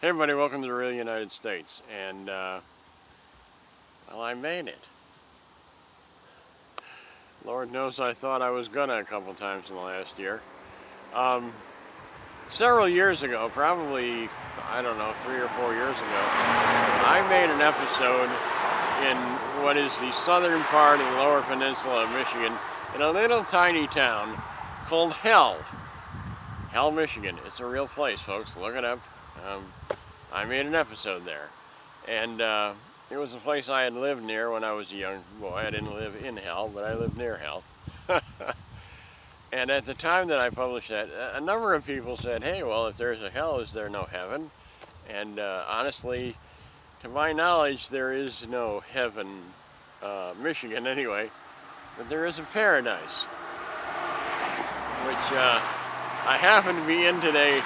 Hey everybody, welcome to the real United States. And, well, I made it. Lord knows I thought I was gonna a couple times in the last year. Several years ago, probably, I don't know, 3 or 4 years ago, I made an episode in what is the southern part of the Lower Peninsula of Michigan, in a little tiny town called Hell. Hell, Michigan. It's a real place, folks. Look it up. I made an episode there. And it was a place I had lived near when I was a young boy. I didn't live in Hell, but I lived near Hell. And at the time that I published that, a number of people said, hey, well, if there's a hell, is there no heaven? And honestly, to my knowledge, there is no heaven, Michigan anyway, but there is a paradise, which I happen to be in today.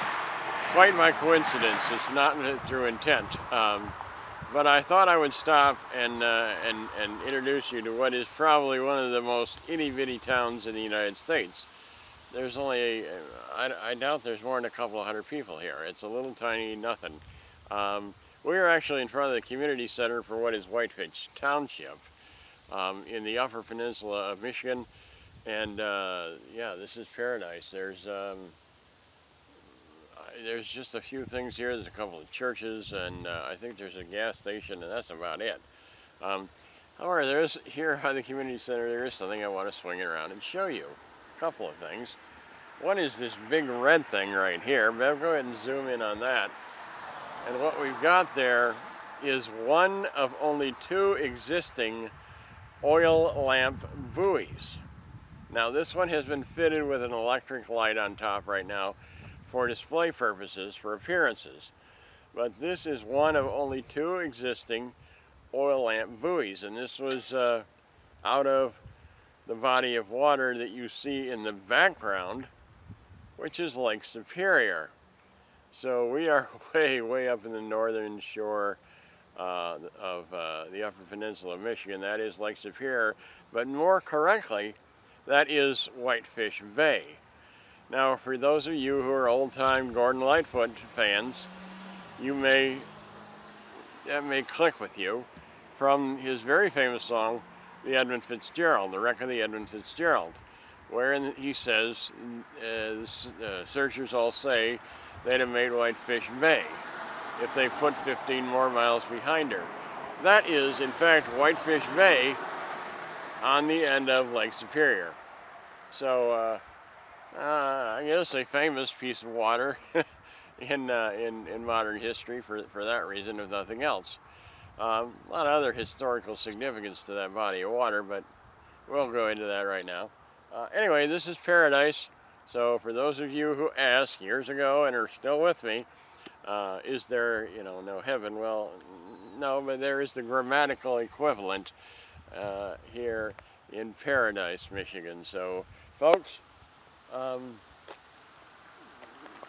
Quite by coincidence. It's not through intent. But I thought I would stop and introduce you to what is probably one of the most itty-bitty towns in the United States. There's only, I doubt there's more than a couple of hundred people here. It's a little tiny nothing. We're actually in front of the community center for what is Whitefish Township in the Upper Peninsula of Michigan. And yeah, this is paradise. There's just a few things here. There's a couple of churches, and I think there's a gas station, and that's about it. However, there's here by the community center, there is something I want to swing around and show you. A couple of things. One is this big red thing right here. Bev, go ahead and zoom in on that. And what we've got there is one of only 2 existing oil lamp buoys. Now, this one has been fitted with an electric light on top right now for display purposes, for appearances. But this is one of only 2 existing oil lamp buoys, and this was out of the body of water that you see in the background, which is Lake Superior. So we are way up in the northern shore of the Upper Peninsula of Michigan. That is Lake Superior, but more correctly, that is Whitefish Bay. Now, for those of you who are old-time Gordon Lightfoot fans, that may click with you from his very famous song, The Edmund Fitzgerald, The Wreck of the Edmund Fitzgerald, wherein he says, searchers all say they'd have made Whitefish Bay if they put 15 more miles behind her. That is, in fact, Whitefish Bay on the end of Lake Superior. So, I guess a famous piece of water in modern history for that reason, if nothing else. A lot of other historical significance to that body of water, but we'll go into that right now. Anyway, this is paradise. So for those of you who asked years ago and are still with me, is there, no heaven? Well, no, but there is the grammatical equivalent here in Paradise, Michigan. So, folks,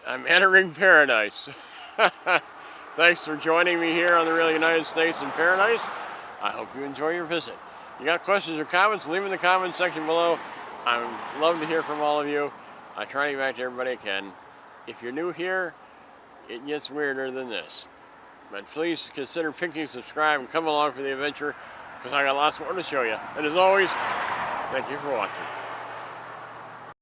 I'm entering paradise. Thanks for joining me here on the Real United States in Paradise. I hope you enjoy your visit. You got questions or comments, leave them in the comments section below. I would love to hear from all of you. I try to get back to everybody I can. If you're new here, it gets weirder than this. But please consider picking subscribe and come along for the adventure, because I got lots more to show you. And as always, thank you for watching.